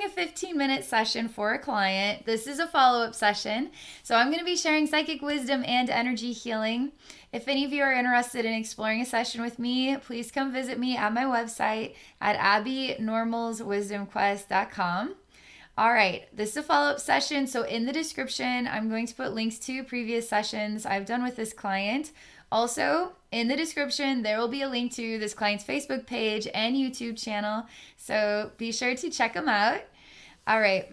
a 15-minute session for a client. This is a follow-up session. So I'm going to be sharing psychic wisdom and energy healing. If any of you are interested in exploring a session with me, please come visit me at my website at abbeynormalswisdomquest.com. All right, this is a follow-up session. So in the description, I'm going to put links to previous sessions I've done with this client. Also, in the description, there will be a link to this client's Facebook page and YouTube channel. So be sure to check them out. All right.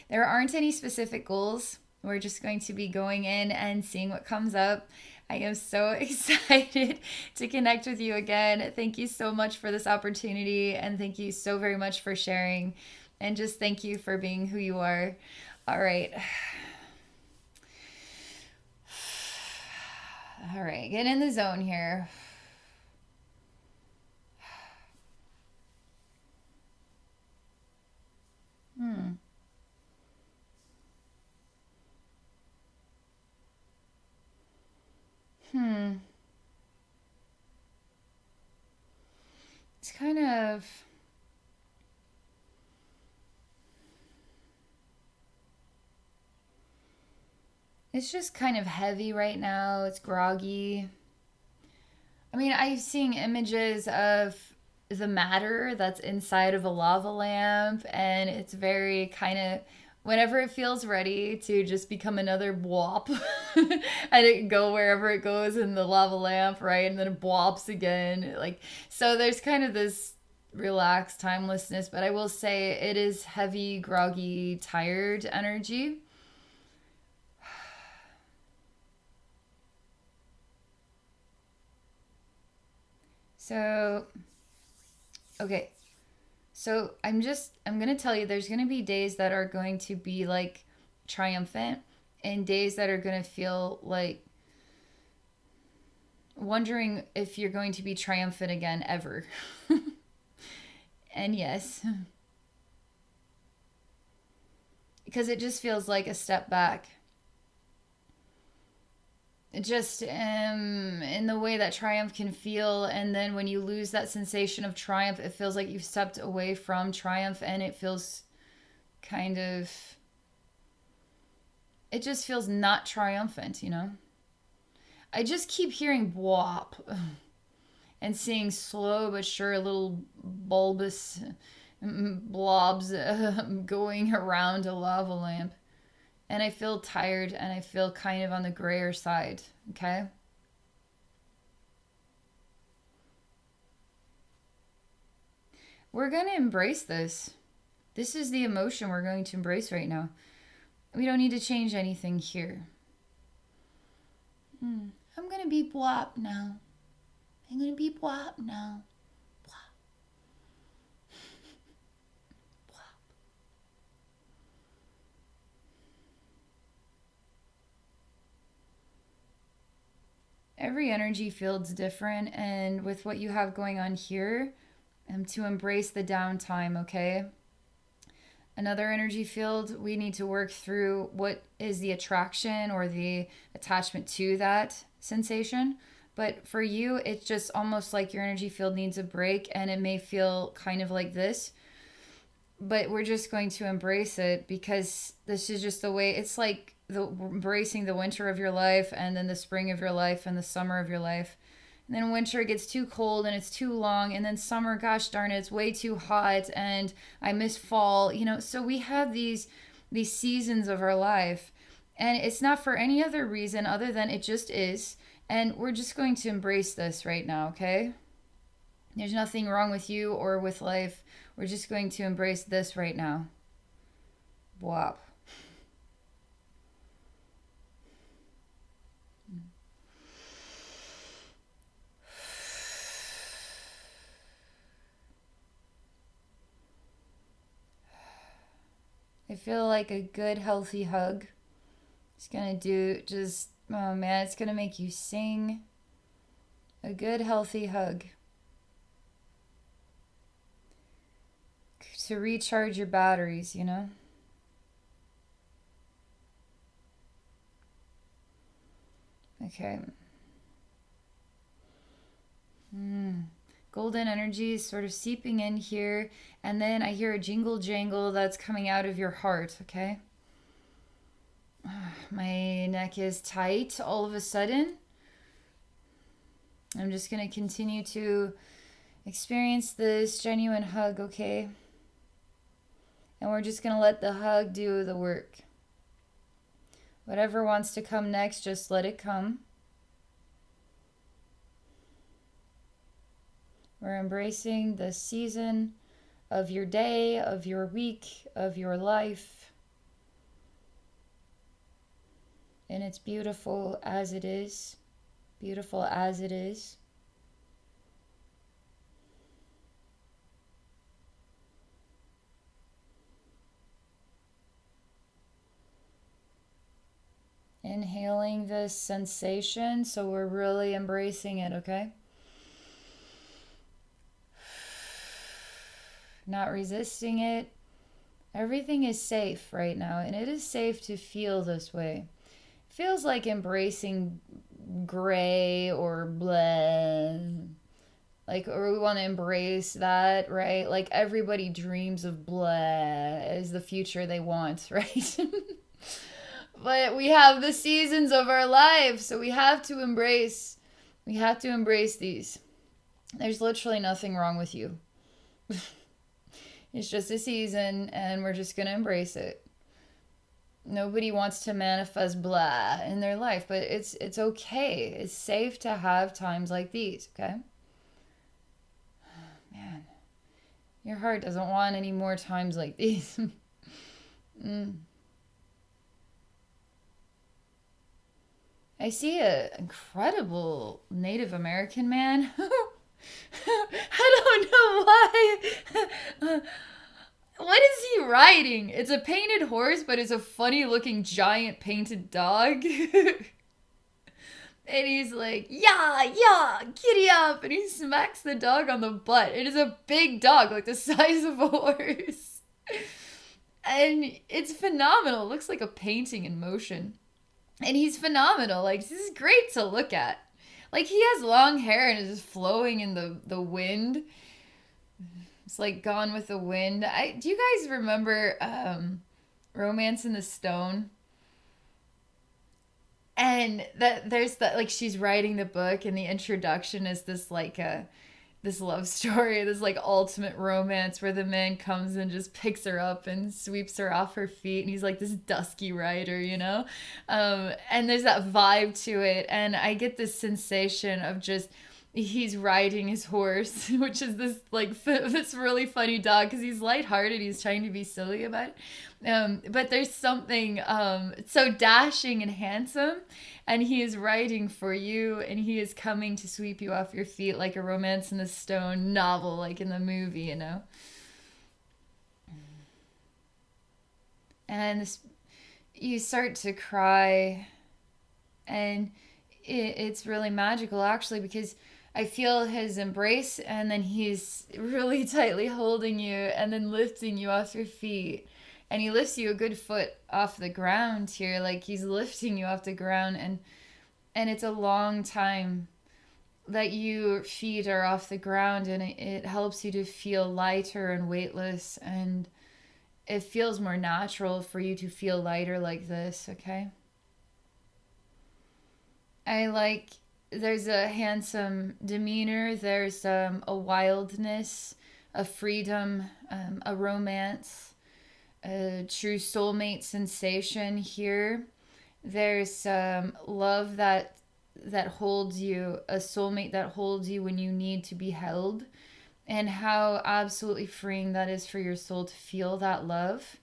There aren't any specific goals. We're just going to be going in and seeing what comes up. I am so excited to connect with you again. Thank you so much for this opportunity, and thank you so very much for sharing, and just thank you for being who you are. All right. All right, get in the zone here. It's kind of... It's just kind of heavy right now. It's groggy. I mean, I'm seeing images of the matter that's inside of a lava lamp, and it's very kind of, whenever it feels ready to just become another blop, and it can go wherever it goes in the lava lamp, right? And then it blops again. Like, so there's kind of this relaxed timelessness, but I will say it is heavy, groggy, tired energy. So, okay. So I'm going to tell you there's going to be days that are going to be like triumphant, and days that are going to feel like wondering if you're going to be triumphant again ever. And yes, because it just feels like a step back. Just in the way that triumph can feel, and then when you lose that sensation of triumph, it feels like you've stepped away from triumph, and it feels kind of, it just feels not triumphant, you know? I just keep hearing "wop" and seeing slow but sure little bulbous blobs going around a lava lamp. And I feel tired, and I feel kind of on the grayer side, okay? We're going to embrace this. This is the emotion we're going to embrace right now. We don't need to change anything here. I'm going to be blop now. I'm going to be blop now. Every energy field's different, and with what you have going on here, to embrace the downtime, okay? Another energy field, we need to work through what is the attraction or the attachment to that sensation. But for you, it's just almost like your energy field needs a break, and it may feel kind of like this. But we're just going to embrace it, because this is just the way, it's like embracing the winter of your life, and then the spring of your life, and the summer of your life. And then winter gets too cold and it's too long, and then summer, gosh darn it, it's way too hot, and I miss fall, you know. So we have these seasons of our life, and it's not for any other reason other than it just is. And we're just going to embrace this right now, okay? There's nothing wrong with you or with life. We're just going to embrace this right now. Wop. I feel like a good, healthy hug. It's gonna do just, oh man, it's gonna make you sing. A good, healthy hug. To recharge your batteries, you know? Okay. golden energy sort of seeping in here. And then I hear a jingle jangle that's coming out of your heart, okay? My neck is tight all of a sudden. I'm just going to continue to experience this genuine hug, okay? And we're just going to let the hug do the work. Whatever wants to come next, just let it come. We're embracing the season of your day, of your week, of your life. And it's beautiful as it is. Beautiful as it is. Inhaling this sensation, so we're really embracing it, okay? Not resisting it. Everything is safe right now, and it is safe to feel this way. It feels like embracing gray or blah. Like, or we want to embrace that, right? Like everybody dreams of blah as the future they want, right? But we have the seasons of our lives, so we have to embrace these. There's literally nothing wrong with you. It's just a season, and we're just going to embrace it. Nobody wants to manifest blah in their life, but it's okay. It's safe to have times like these, okay? Man, your heart doesn't want any more times like these. I see an incredible Native American man. I don't know why. What is he riding? It's a painted horse, but it's a funny looking giant painted dog. And he's like, yeah, yeah, giddy up. And he smacks the dog on the butt. It is a big dog, like the size of a horse. And it's phenomenal. It looks like a painting in motion. And he's phenomenal. Like, this is great to look at. Like, he has long hair and is just flowing in the wind. It's like Gone with the Wind. Do you guys remember Romance in the Stone? And that there's that, like, she's writing the book and the introduction is this like this love story, this like ultimate romance where the man comes and just picks her up and sweeps her off her feet, and he's like this dusky rider, you know? And there's that vibe to it, and I get this sensation of just he's riding his horse, which is this like this really funny dog because he's lighthearted, he's trying to be silly about it, but there's something so dashing and handsome, and he is riding for you, and he is coming to sweep you off your feet like a Romance in the Stone novel, like in the movie, you know. And this, you start to cry, and it's really magical actually, because I feel his embrace, and then he's really tightly holding you and then lifting you off your feet. And he lifts you a good foot off the ground here, like he's lifting you off the ground, and it's a long time that your feet are off the ground, and it helps you to feel lighter and weightless, and it feels more natural for you to feel lighter like this, okay? There's a handsome demeanor, there's a wildness, a freedom, a romance, a true soulmate sensation here. There's love that holds you, a soulmate that holds you when you need to be held, and how absolutely freeing that is for your soul to feel that love.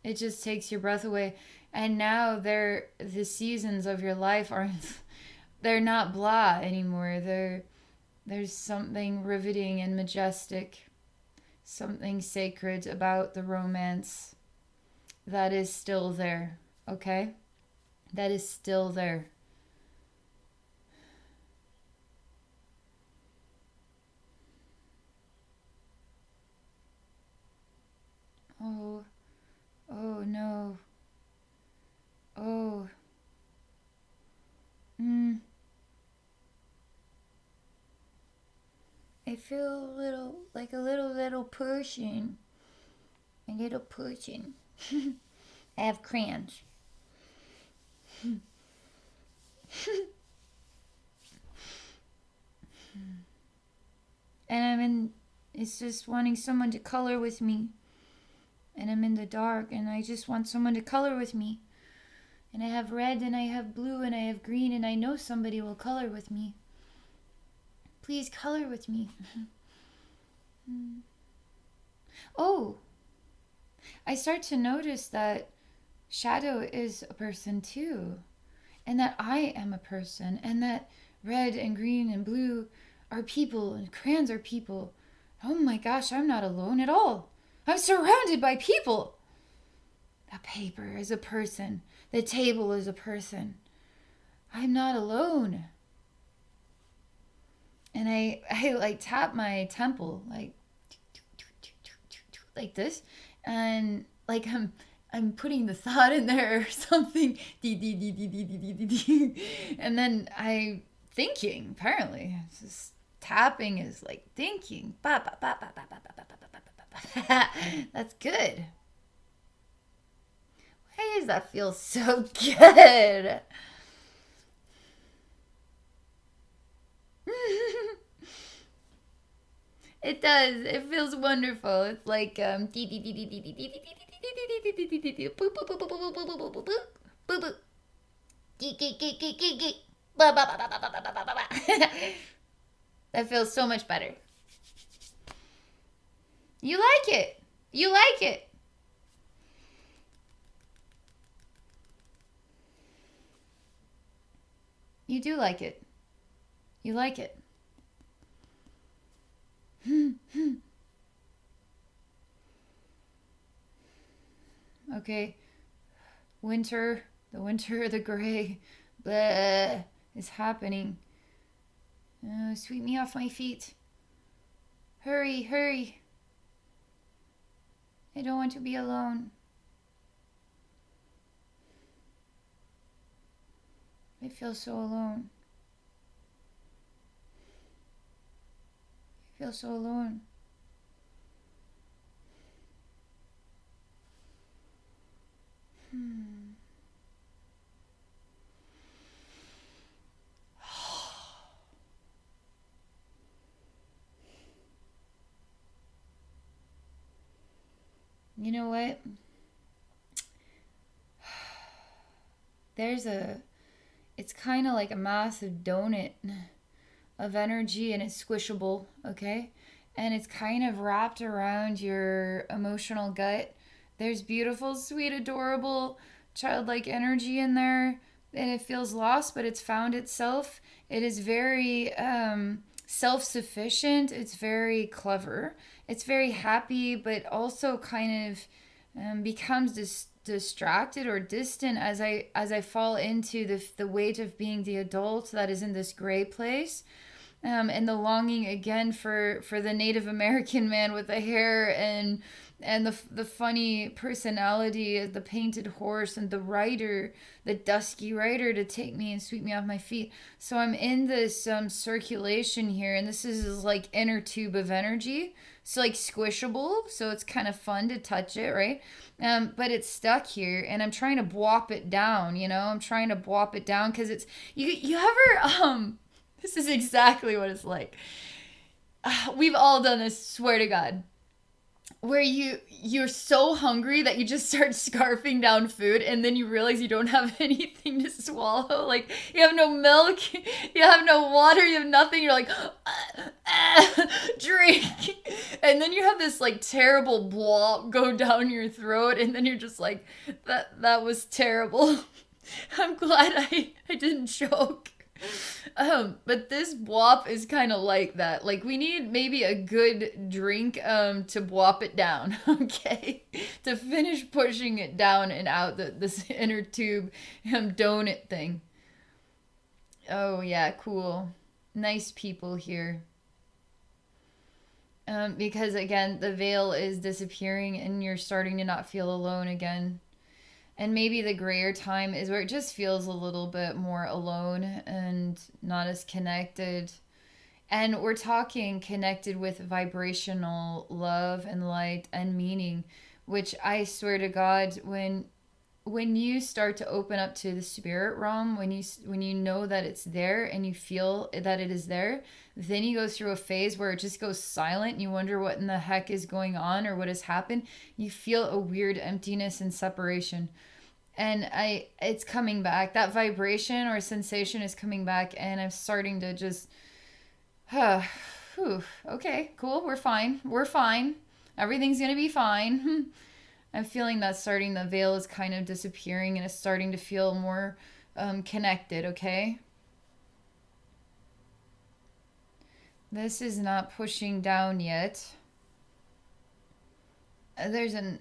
It just takes your breath away. And now the seasons of your life they're not blah anymore. There's something riveting and majestic, something sacred about the romance that is still there, okay? That is still there. Oh, oh no. Oh. I feel a little, like a little pushing. A little pushing. I have crayons. And it's just wanting someone to color with me. And I'm in the dark and I just want someone to color with me. And I have red and I have blue and I have green and I know somebody will color with me. Please color with me. Oh, I start to notice that shadow is a person too. And that I am a person. And that red and green and blue are people and crayons are people. Oh my gosh, I'm not alone at all. I'm surrounded by people. The paper is a person. The table is a person. I'm not alone. And I like tap my temple like this, and like I'm putting the thought in there or something. And then I thinking, apparently. It's just tapping is like thinking. That's good. Why does that feel so good? It does. It feels wonderful. It's like that feels so much better. You like it. You like it. You do like it. You like it. Okay. Winter, the gray, blah, is happening. Sweep me off my feet. Hurry, hurry. I don't want to be alone. I feel so alone. I feel so alone. You know what? It's kind of like a massive donut of energy and it's squishable, okay? And it's kind of wrapped around your emotional gut. There's beautiful, sweet, adorable, childlike energy in there. And it feels lost, but it's found itself. It is very self-sufficient. It's very clever. It's very happy, but also kind of becomes distracted or distant as I fall into the weight of being the adult that is in this gray place. And the longing again for the Native American man with the hair and the funny personality, the painted horse, and the rider, the dusky rider, to take me and sweep me off my feet. So I'm in this circulation here, and this is like inner tube of energy. So like squishable, so it's kind of fun to touch it, right? But it's stuck here, and I'm trying to bwop it down. I'm trying to bwop it down because it's you ever This is exactly what it's like. We've all done this, swear to God. Where you're so hungry that you just start scarfing down food and then you realize you don't have anything to swallow. Like you have no milk, you have no water, you have nothing. You're like, drink. And then you have this like terrible blob go down your throat and then you're just like, that was terrible. I'm glad I didn't choke. But this bwop is kind of like that. Like we need maybe a good drink to bwop it down, okay? To finish pushing it down and out this inner tube donut thing. Oh yeah, cool. Nice people here. Because again, the veil is disappearing and you're starting to not feel alone again. And maybe the grayer time is where it just feels a little bit more alone and not as connected. And we're talking connected with vibrational love and light and meaning, which I swear to God, when you start to open up to the spirit realm, when you know that it's there and you feel that it is there, then you go through a phase where it just goes silent and you wonder what in the heck is going on or what has happened. You feel a weird emptiness and separation. And it's coming back. That vibration or sensation is coming back, and I'm starting to just okay, cool, we're fine. We're fine. Everything's going to be fine. I'm feeling that starting, the veil is kind of disappearing and it's starting to feel more connected, okay? This is not pushing down yet. There's a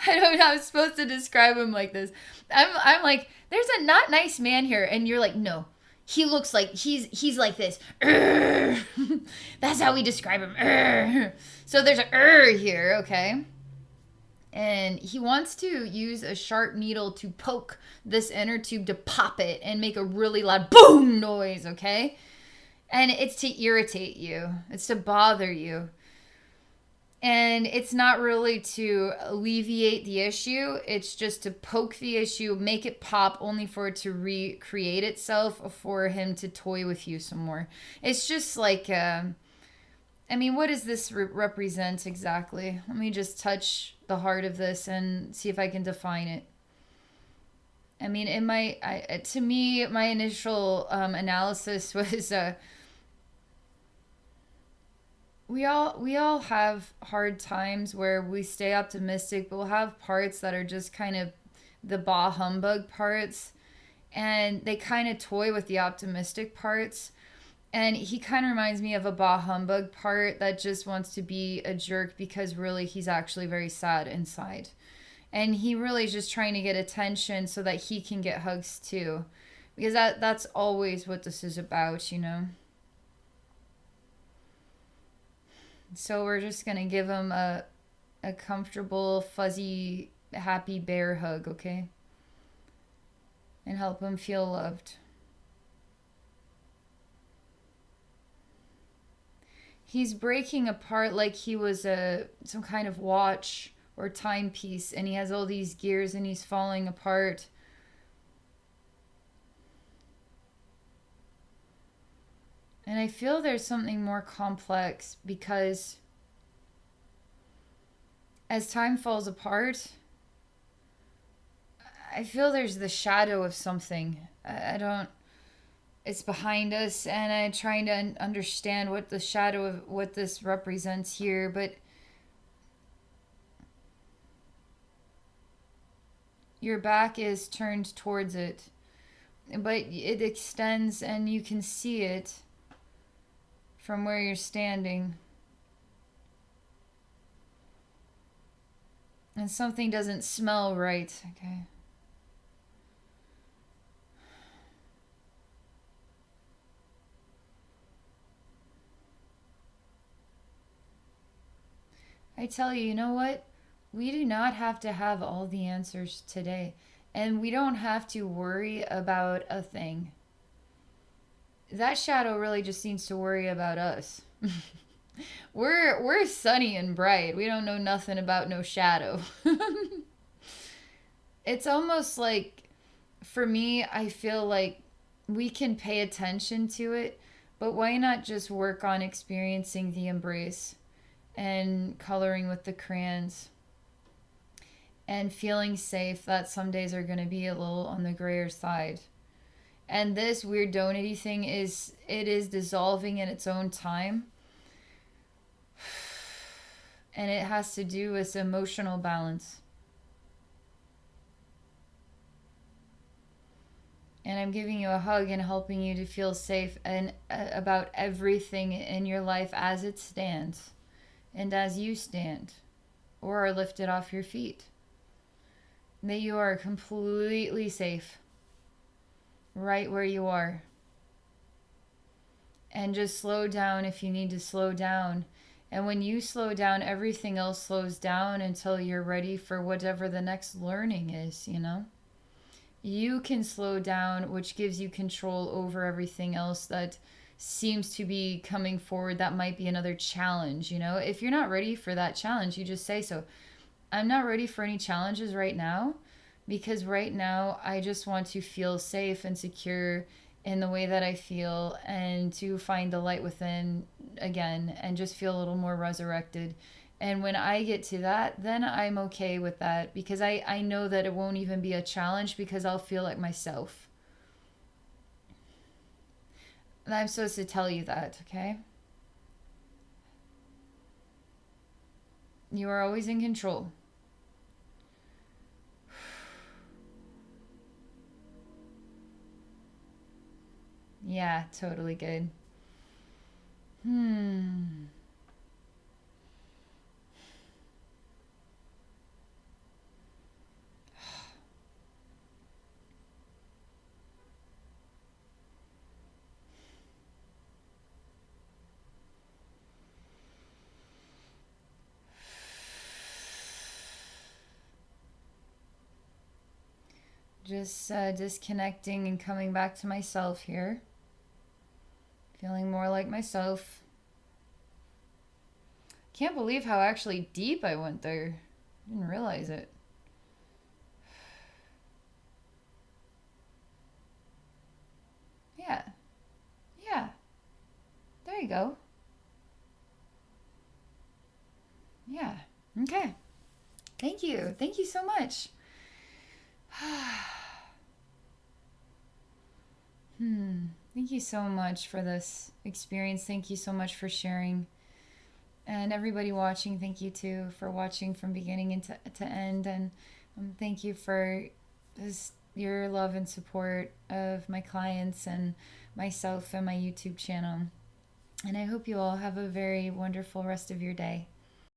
I don't know how I'm supposed to describe him like this. I'm like, there's a not nice man here, and you're like, no, he looks like he's like this. That's how we describe him. So there's a here, okay? And he wants to use a sharp needle to poke this inner tube to pop it and make a really loud boom noise, okay? And it's to irritate you. It's to bother you. And it's not really to alleviate the issue. It's just to poke the issue, make it pop, only for it to recreate itself, for him to toy with you some more. It's just like, I mean, what does this represent exactly? Let me just touch the heart of this and see if I can define it. I mean, to me, my initial analysis was... We all have hard times where we stay optimistic, but we'll have parts that are just kind of the bah humbug parts, and they kind of toy with the optimistic parts. And he kind of reminds me of a bah humbug part that just wants to be a jerk because really he's actually very sad inside. And he really is just trying to get attention so that he can get hugs too. Because that's always what this is about, you know? So we're just going to give him a comfortable, fuzzy, happy bear hug, okay? And help him feel loved. He's breaking apart like he was some kind of watch or timepiece, and he has all these gears and he's falling apart. And I feel there's something more complex because as time falls apart, I feel there's the shadow of something. It's behind us, and I'm trying to understand what the shadow of what this represents here, but your back is turned towards it, but it extends and you can see it from where you're standing. And something doesn't smell right, okay? I tell you, you know what? We do not have to have all the answers today. And we don't have to worry about a thing. That shadow really just seems to worry about us. We're sunny and bright. We don't know nothing about no shadow. It's almost like, for me, I feel like we can pay attention to it, but why not just work on experiencing the embrace and coloring with the crayons and feeling safe that some days are going to be a little on the grayer side. And this weird donut-y thing is dissolving in its own time. And it has to do with emotional balance. And I'm giving you a hug and helping you to feel safe and about everything in your life as it stands and as you stand or are lifted off your feet. That you are completely safe right where you are. And just slow down if you need to slow down. And when you slow down, everything else slows down until you're ready for whatever the next learning is, you know? you can slow down, which gives you control over everything else that seems to be coming forward. That might be another challenge, you know? If you're not ready for that challenge, you just say so. I'm not ready for any challenges right now because right now I just want to feel safe and secure in the way that I feel and to find the light within again and just feel a little more resurrected. And when I get to that, then I'm okay with that because I know that it won't even be a challenge because I'll feel like myself. And I'm supposed to tell you that, okay? You are always in control. Yeah, totally good. Hmm. Just disconnecting and coming back to myself here. Feeling more like myself. Can't believe how actually deep I went there. Didn't realize it. Yeah. Yeah. There you go. Yeah. Okay. Thank you. Thank you so much. Thank you so much for this experience. Thank you so much for sharing. And everybody watching, thank you too for watching from beginning to end. And thank you for your love and support of my clients and myself and my YouTube channel. And I hope you all have a very wonderful rest of your day.